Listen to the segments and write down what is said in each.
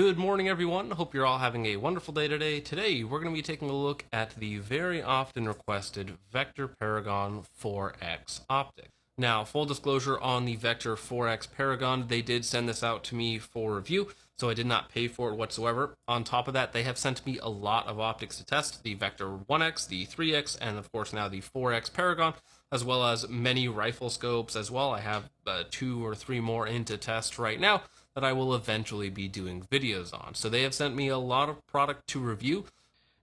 Good morning, everyone. Hope you're all having a wonderful day today. Today, we're going to be taking a look at the very often requested Vector Paragon 4X optic. Now, full disclosure on the Vector 4X Paragon, they did send this out to me for review, so I did not pay for it whatsoever. On top of that, they have sent me a lot of optics to test, the Vector 1X, the 3X, and of course now the 4X Paragon, as well as many rifle scopes as well. I have 2 or 3 more in to test right now that I will eventually be doing videos on. So they have sent me a lot of product to review.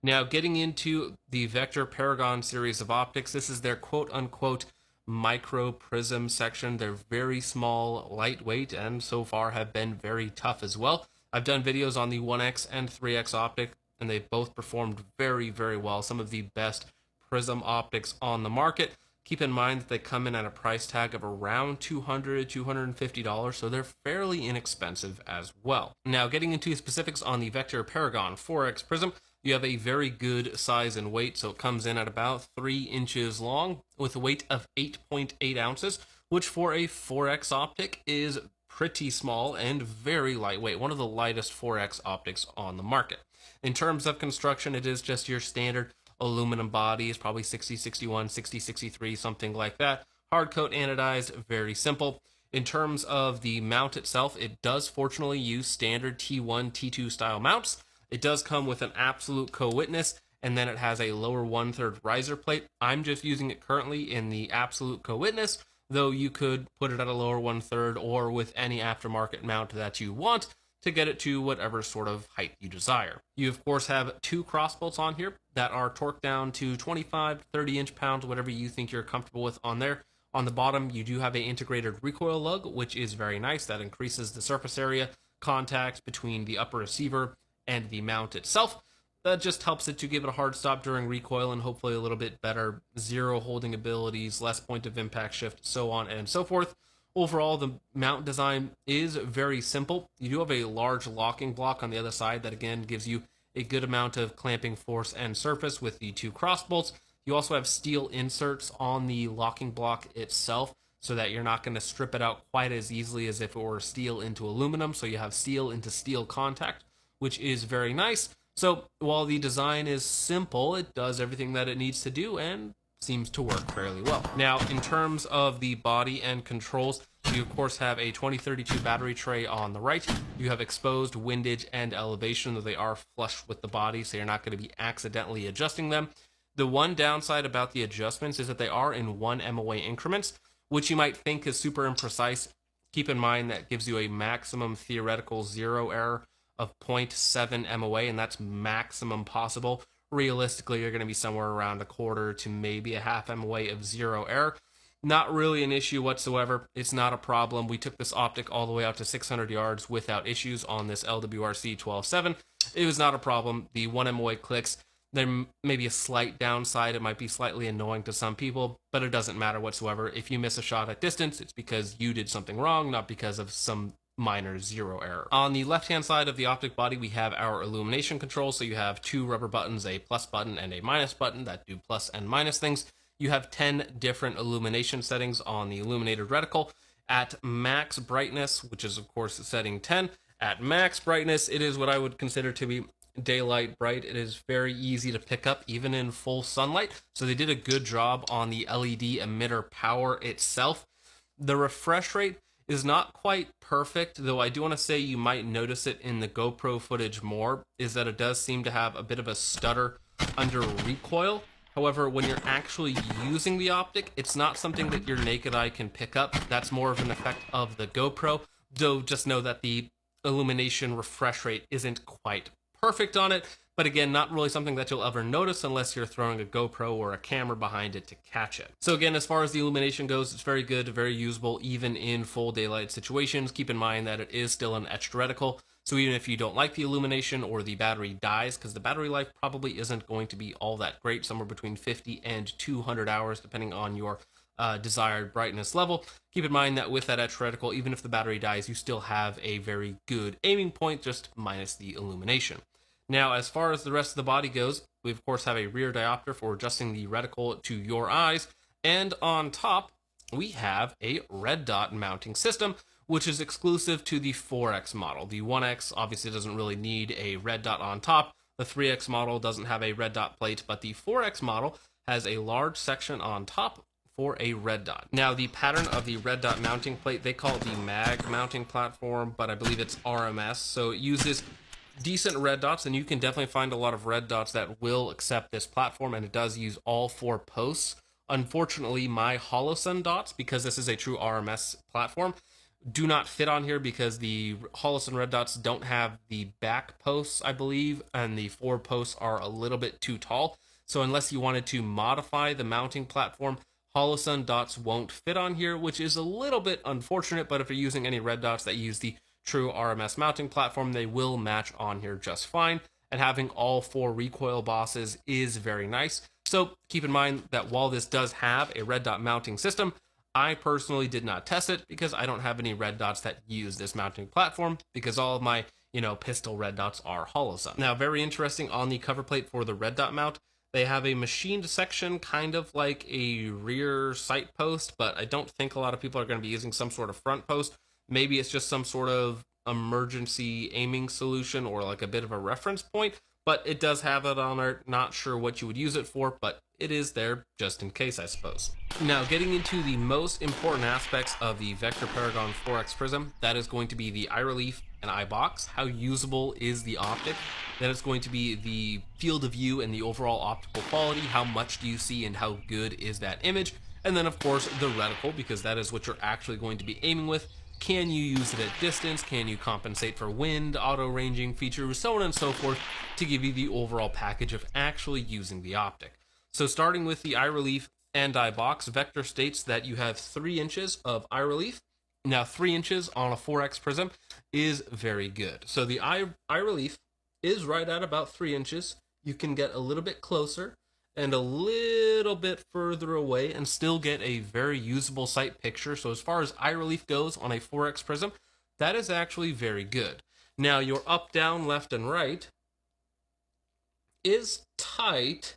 Now, getting into the Vector Paragon series of optics, this is their quote-unquote micro prism section. They're very small, lightweight, and so far have been very tough as well. I've done videos on the 1X and 3X optic, and they've both performed very, very well. Some of the best prism optics on the market. Keep in mind that they come in at a price tag of around $200, $250, so they're fairly inexpensive as well. Now, getting into specifics on the Vector Paragon 4X Prism, you have a very good size and weight, so it comes in at about 3 inches long with a weight of 8.8 ounces, which for a 4X optic is pretty small and very lightweight, one of the lightest 4X optics on the market. In terms of construction, it is just your standard aluminum body, is probably 6061, 6063, something like that. Hard coat anodized, very simple. In terms of the mount itself, it does fortunately use standard T1, T2 style mounts. It does come with an absolute co-witness, and then it has a lower 1/3 riser plate. I'm just using it currently in the absolute co-witness, though you could put it at a lower 1/3 or with any aftermarket mount that you want to get it to whatever sort of height you desire. You of course have 2 crossbolts on here that are torqued down to 25 to 30 inch-pounds, whatever you think you're comfortable with on there. On the bottom, you do have an integrated recoil lug, which is very nice. That increases the surface area contact between the upper receiver and the mount itself. That just helps it to give it a hard stop during recoil and hopefully a little bit better zero holding abilities, less point of impact shift, so on and so forth. Overall, the mount design is very simple. You do have a large locking block on the other side that again gives you a good amount of clamping force and surface with the 2 crossbolts. You also have steel inserts on the locking block itself so that you're not going to strip it out quite as easily as if it were steel into aluminum. So you have steel into steel contact, which is very nice. So while the design is simple, it does everything that it needs to do and seems to work fairly well. Now, in terms of the body and controls, you of course have a 2032 battery tray on the right. You have exposed windage and elevation, though they are flush with the body, so you're not going to be accidentally adjusting them. The one downside about the adjustments is that they are in 1 MOA increments, which you might think is super imprecise. Keep in mind that gives you a maximum theoretical zero error of 0.7 MOA, and that's maximum possible. Realistically, you're going to be somewhere around 1/4 to maybe a 1/2 MOA of zero error. Not really an issue whatsoever. It's not a problem. We took this optic all the way out to 600 yards without issues on this LWRC 12.7. It was not a problem. The 1 MOA clicks, there may be a slight downside. It might be slightly annoying to some people, but it doesn't matter whatsoever. If you miss a shot at distance, it's because you did something wrong, not because of some minor zero error. On the left-hand side of the optic body, we have our illumination control. So you have 2 rubber buttons, a plus button and a minus button that do plus and minus things. You have 10 different illumination settings on the illuminated reticle. At max brightness, which is of course setting 10, at max brightness, it is what I would consider to be daylight bright. It is very easy to pick up even in full sunlight. So they did a good job on the LED emitter power itself. The refresh rate is not quite perfect, though I do want to say you might notice it in the GoPro footage more, is that it does seem to have a bit of a stutter under recoil. However, when you're actually using the optic, it's not something that your naked eye can pick up. That's more of an effect of the GoPro, though just know that the illumination refresh rate isn't quite perfect on it. But again, not really something that you'll ever notice unless you're throwing a GoPro or a camera behind it to catch it. So again, as far as the illumination goes, it's very good, very usable, even in full daylight situations. Keep in mind that it is still an etched reticle. So even if you don't like the illumination or the battery dies, because the battery life probably isn't going to be all that great, somewhere between 50 and 200 hours, depending on your desired brightness level. Keep in mind that with that etched reticle, even if the battery dies, you still have a very good aiming point, just minus the illumination. Now, as far as the rest of the body goes, we of course have a rear diopter for adjusting the reticle to your eyes, and on top, we have a red dot mounting system, which is exclusive to the 4X model. The 1X obviously doesn't really need a red dot on top. The 3X model doesn't have a red dot plate, but the 4X model has a large section on top for a red dot. Now, the pattern of the red dot mounting plate, they call it the mag mounting platform, but I believe it's RMS. So it uses decent red dots, and you can definitely find a lot of red dots that will accept this platform, and it does use all 4 posts. Unfortunately, my Holosun dots, because this is a true RMS platform, do not fit on here because the Holosun red dots don't have the back posts, I believe, and the 4 posts are a little bit too tall. So unless you wanted to modify the mounting platform, Holosun dots won't fit on here, which is a little bit unfortunate, but if you're using any red dots that use the true RMS mounting platform, they will match on here just fine, and having all 4 recoil bosses is very nice. So keep in mind that while this does have a red dot mounting system, I personally did not test it because I don't have any red dots that use this mounting platform, because all of my, pistol red dots are Holosun. Now, very interesting on the cover plate for the red dot mount, they have a machined section, kind of like a rear sight post, but I don't think a lot of people are going to be using some sort of front post. Maybe it's just some sort of emergency aiming solution or like a bit of a reference point, but it does have it on there. Not sure what you would use it for, but it is there just in case, I suppose. Now, getting into the most important aspects of the Vector Paragon 4X Prism, that is going to be the eye relief and eye box. How usable is the optic? Then it's going to be the field of view and the overall optical quality. How much do you see and how good is that image? And then, of course, the reticle, because that is what you're actually going to be aiming with. Can you use it at distance? Can you compensate for wind, auto ranging features, so on and so forth, to give you the overall package of actually using the optic? So starting with the eye relief and eye box, Vector states that you have 3 inches of eye relief. Now, 3 inches on a 4X prism is very good. So the eye relief is right at about 3 inches. You can get a little bit closer and a little bit further away and still get a very usable sight picture. So as far as eye relief goes on a 4X prism, that is actually very good. Now, your up, down, left, and right is tight,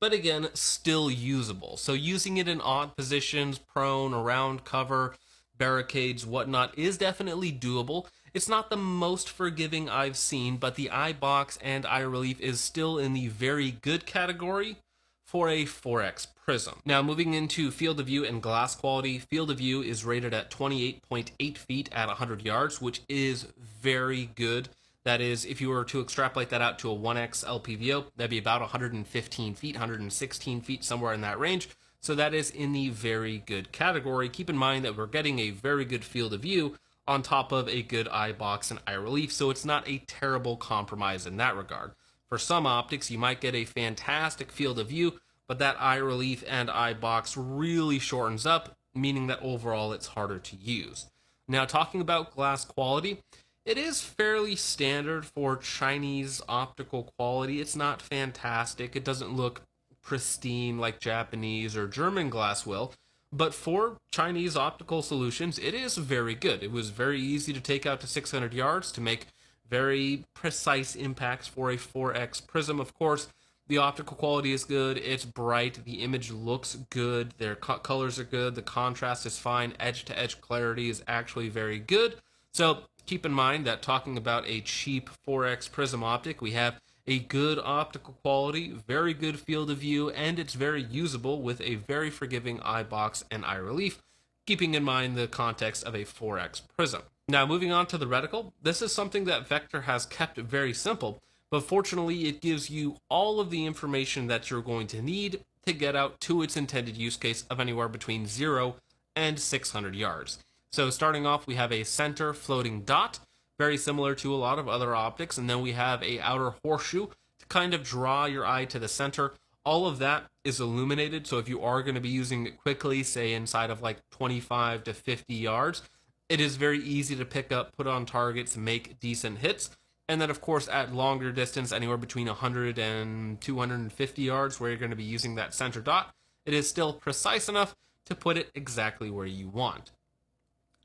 but again, still usable. So using it in odd positions, prone, around cover, barricades, whatnot, is definitely doable. It's not the most forgiving I've seen, but the eye box and eye relief is still in the very good category for a 4X prism. Now, moving into field of view and glass quality, field of view is rated at 28.8 feet at 100 yards, which is very good. That is, if you were to extrapolate that out to a 1X LPVO, that'd be about 115 feet, 116 feet, somewhere in that range. So that is in the very good category. Keep in mind that we're getting a very good field of view on top of a good eye box and eye relief, so it's not a terrible compromise in that regard. For some optics, you might get a fantastic field of view, but that eye relief and eye box really shortens up, meaning that overall it's harder to use. Now, talking about glass quality, it is fairly standard for Chinese optical quality. It's not fantastic. It doesn't look pristine like Japanese or German glass will, but for Chinese optical solutions, it is very good. It was very easy to take out to 600 yards to make very precise impacts for a 4X prism. Of course, the optical quality is good. It's bright. The image looks good. Their colors are good. The contrast is fine. Edge-to-edge clarity is actually very good. So keep in mind that talking about a cheap 4X prism optic, we have a good optical quality, very good field of view, and it's very usable with a very forgiving eye box and eye relief, keeping in mind the context of a 4X prism. Now, moving on to the reticle, this is something that Vector has kept very simple, but fortunately it gives you all of the information that you're going to need to get out to its intended use case of anywhere between 0 and 600 yards. So starting off, we have a center floating dot, very similar to a lot of other optics, and then we have a outer horseshoe to kind of draw your eye to the center. All of that is illuminated, so if you are going to be using it quickly, say inside of like 25 to 50 yards, it is very easy to pick up, put on targets, make decent hits. And then, of course, at longer distance, anywhere between 100 and 250 yards, where you're going to be using that center dot, it is still precise enough to put it exactly where you want.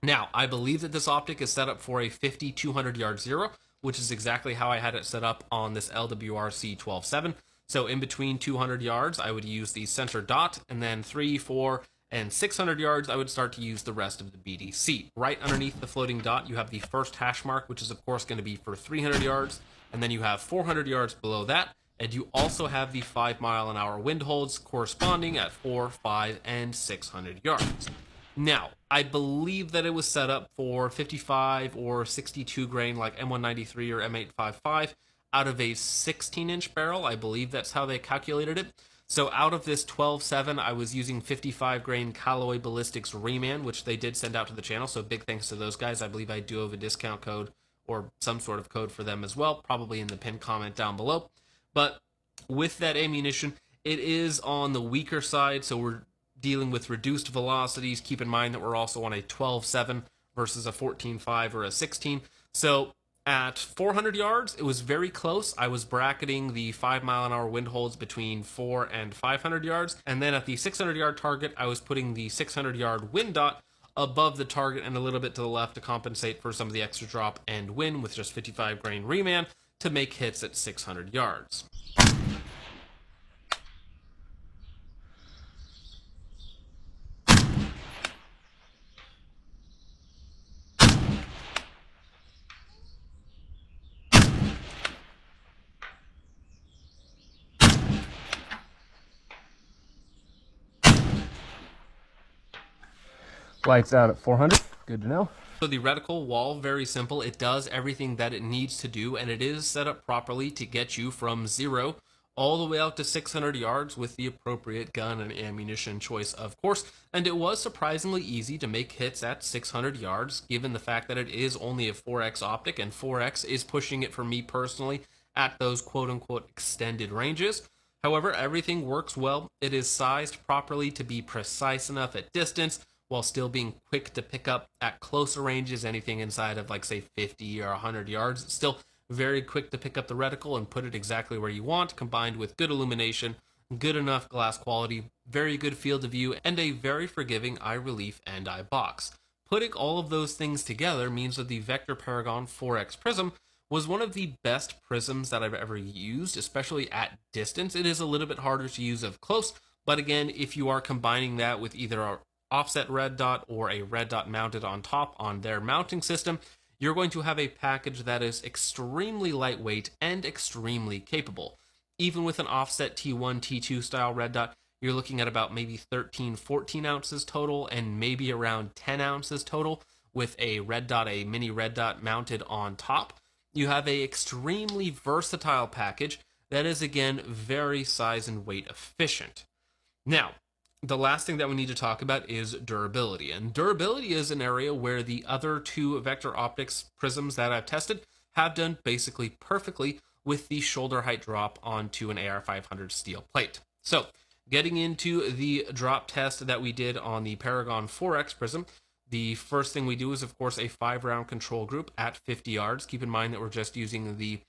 Now, I believe that this optic is set up for a 50-200 yard zero, which is exactly how I had it set up on this LWRC 12.7. So in between 200 yards, I would use the center dot, and then 3, 4, and 600 yards, I would start to use the rest of the BDC. Right underneath the floating dot, you have the first hash mark, which is of course going to be for 300 yards, and then you have 400 yards below that, and you also have the 5-mile-an-hour wind holds corresponding at 4, 5, and 600 yards. Now, I believe that it was set up for 55 or 62 grain like M193 or M855 out of a 16-inch barrel. I believe that's how they calculated it. So out of this 12.7, I was using 55 grain Callaway Ballistics Reman, which they did send out to the channel, so big thanks to those guys. I believe I do have a discount code or some sort of code for them as well, probably in the pinned comment down below. But with that ammunition, it is on the weaker side, so we're dealing with reduced velocities. Keep in mind that we're also on a 12.7 versus a 14.5 or a 16. So at 400 yards, it was very close. I was bracketing the 5-mile-an-hour wind holds between 4 and 500 yards. And then at the 600-yard target, I was putting the 600-yard wind dot above the target and a little bit to the left to compensate for some of the extra drop and wind with just 55 grain reman to make hits at 600 yards. Lights out at 400. Good to know. So the reticle wall, very simple. It does everything that it needs to do, and it is set up properly to get you from 0 all the way out to 600 yards with the appropriate gun and ammunition choice, of course. And it was surprisingly easy to make hits at 600 yards, given the fact that it is only a 4X optic, and 4X is pushing it for me personally at those quote-unquote extended ranges. However, everything works well. It is sized properly to be precise enough at distance, while still being quick to pick up at closer ranges, anything inside of like say 50 or 100 yards. It's still very quick to pick up the reticle and put it exactly where you want, combined with good illumination, good enough glass quality, very good field of view, and a very forgiving eye relief and eye box. Putting all of those things together means that the Vector Paragon 4X Prism was one of the best prisms that I've ever used, especially at distance. It is a little bit harder to use up close, but again, if you are combining that with either a offset red dot or a red dot mounted on top on their mounting system, you're going to have a package that is extremely lightweight and extremely capable. Even with an offset T1, T2 style red dot, you're looking at about maybe 13, 14 ounces total and maybe around 10 ounces total with a red dot, a mini red dot mounted on top. You have a extremely versatile package that is again very size and weight efficient. Now, the last thing that we need to talk about is durability. And durability is an area where the other two Vector Optics prisms that I've tested have done basically perfectly with the shoulder height drop onto an AR500 steel plate. So, getting into the drop test that we did on the Paragon 4X prism, the first thing we do is, of course, a 5-round control group at 50 yards. Keep in mind that we're just using the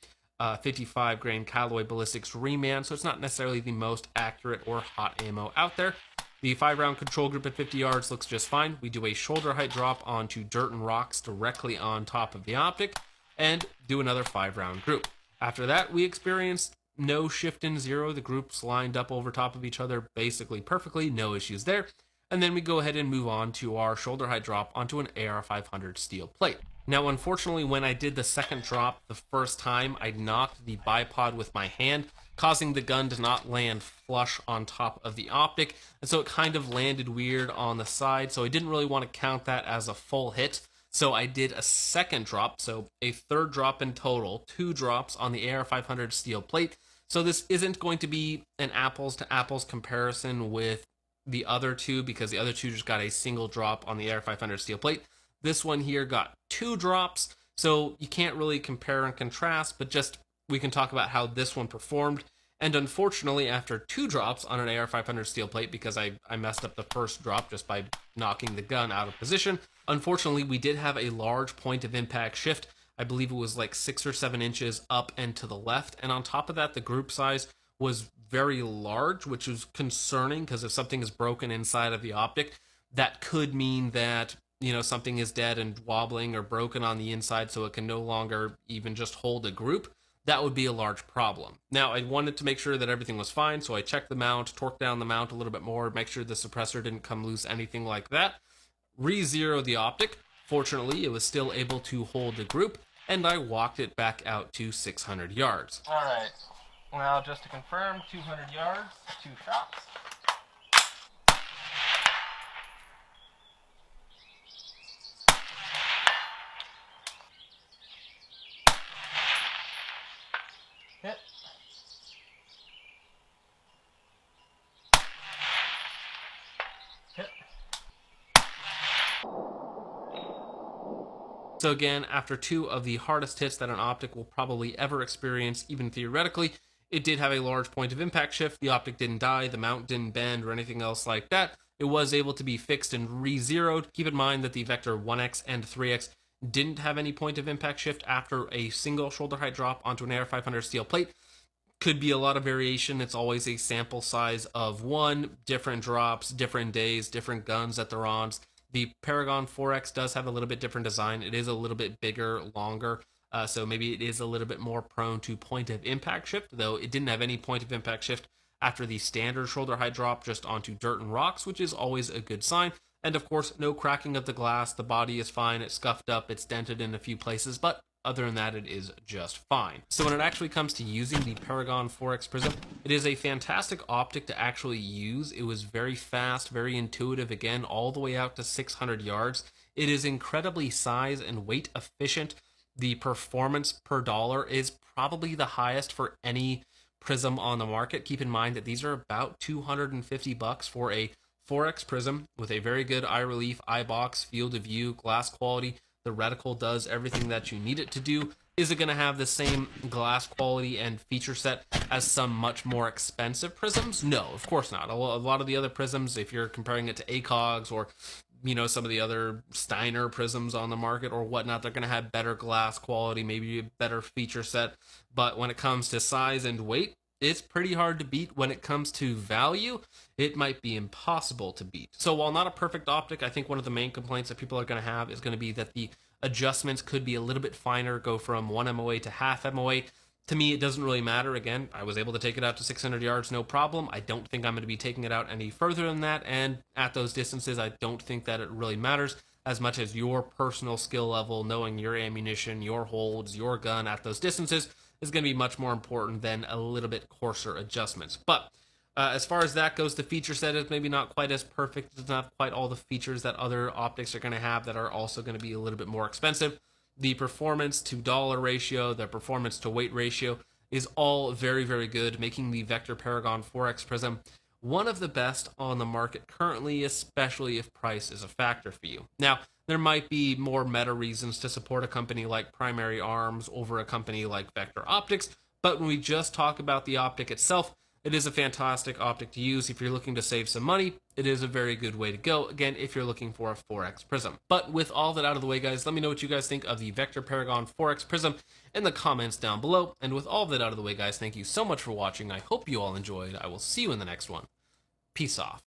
55 grain Callaway Ballistics Reman, so it's not necessarily the most accurate or hot ammo out there. The 5-round control group at 50 yards looks just fine. We do a shoulder height drop onto dirt and rocks directly on top of the optic, and do another 5-round group. After that, we experienced no shift in 0. The groups lined up over top of each other basically perfectly, no issues there. And then we go ahead and move on to our shoulder height drop onto an AR500 steel plate. Now, unfortunately, when I did the second drop the first time, I knocked the bipod with my hand, causing the gun to not land flush on top of the optic, and so it kind of landed weird on the side, so I didn't really want to count that as a full hit. So I did a second drop, so a third drop in total, 2 drops on the AR500 steel plate. So this isn't going to be an apples to apples comparison with the other two, because the other two just got a single drop on the AR500 steel plate. This one here got 2 drops, so you can't really compare and contrast, but just we can talk about how this one performed. And unfortunately, after 2 drops on an AR500 steel plate, because I messed up the first drop just by knocking the gun out of position, unfortunately, we did have a large point of impact shift. I believe it was like 6 or 7 inches up and to the left. And on top of that, the group size was very large, which was concerning, because if something is broken inside of the optic, that could mean that, you know, something is dead and wobbling or broken on the inside, so it can no longer even just hold a group. that would be a large problem. Now, I wanted to make sure that everything was fine, so I checked the mount, torqued down the mount a little bit more, make sure the suppressor didn't come loose, anything like that. Re-zeroed the optic. Fortunately, it was still able to hold the group, and I walked it back out to 600 yards. All right. Now, just to confirm, 200 yards, 2 shots. Hit. Hit. So again, after 2 of the hardest hits that an optic will probably ever experience, even theoretically, it did have a large point of impact shift. The optic didn't die, the mount didn't bend, or anything else like that. It was able to be fixed and re-zeroed. Keep in mind that the Vector 1X and 3X didn't have any point of impact shift after a single shoulder height drop onto an AR500 steel plate. Could be a lot of variation. It's always a sample size of 1, different drops, different days, different guns that they're on. The Paragon 4X does have a little bit different design. It is a little bit bigger, longer, so maybe it is a little bit more prone to point of impact shift, though it didn't have any point of impact shift after the standard shoulder height drop just onto dirt and rocks, which is always a good sign. And of course, no cracking of the glass. The body is fine. It's scuffed up. It's dented in a few places, but other than that, it is just fine. So when it actually comes to using the Paragon 4X Prism, it is a fantastic optic to actually use. It was very fast, very intuitive, again, all the way out to 600 yards. It is incredibly size and weight efficient. The performance per dollar is probably the highest for any prism on the market. Keep in mind that these are about $250 for a 4X prism with a very good eye relief, eye box, field of view, glass quality. The reticle does everything that you need it to do. Is it going to have the same glass quality and feature set as some much more expensive prisms? No, of course not. A lot of the other prisms, if you're comparing it to ACOGs or some of the other Steiner prisms on the market or whatnot, they're going to have better glass quality, maybe a better feature set. But when it comes to size and weight, it's pretty hard to beat. When it comes to value, it might be impossible to beat. So while not a perfect optic, I think one of the main complaints that people are going to have is going to be that the adjustments could be a little bit finer, go from 1 MOA to half MOA. To me, it doesn't really matter. Again, I was able to take it out to 600 yards, no problem. I don't think I'm going to be taking it out any further than that, and at those distances, I don't think that it really matters as much as your personal skill level, knowing your ammunition, your holds, your gun at those distances is going to be much more important than a little bit coarser adjustments. But as far as that goes, the feature set is maybe not quite as perfect. It doesn't have quite all the features that other optics are going to have that are also going to be a little bit more expensive. The performance to dollar ratio, the performance to weight ratio is all very, very good, making the Vector Paragon 4X Prism one of the best on the market currently, especially if price is a factor for you. Now, there might be more meta reasons to support a company like Primary Arms over a company like Vector Optics, but when we just talk about the optic itself, it is a fantastic optic to use. If you're looking to save some money, it is a very good way to go, again, if you're looking for a 4X Prism. But with all that out of the way, guys, let me know what you guys think of the Vector Paragon 4X Prism in the comments down below. And with all that out of the way, guys, thank you so much for watching. I hope you all enjoyed. I will see you in the next one. Peace off.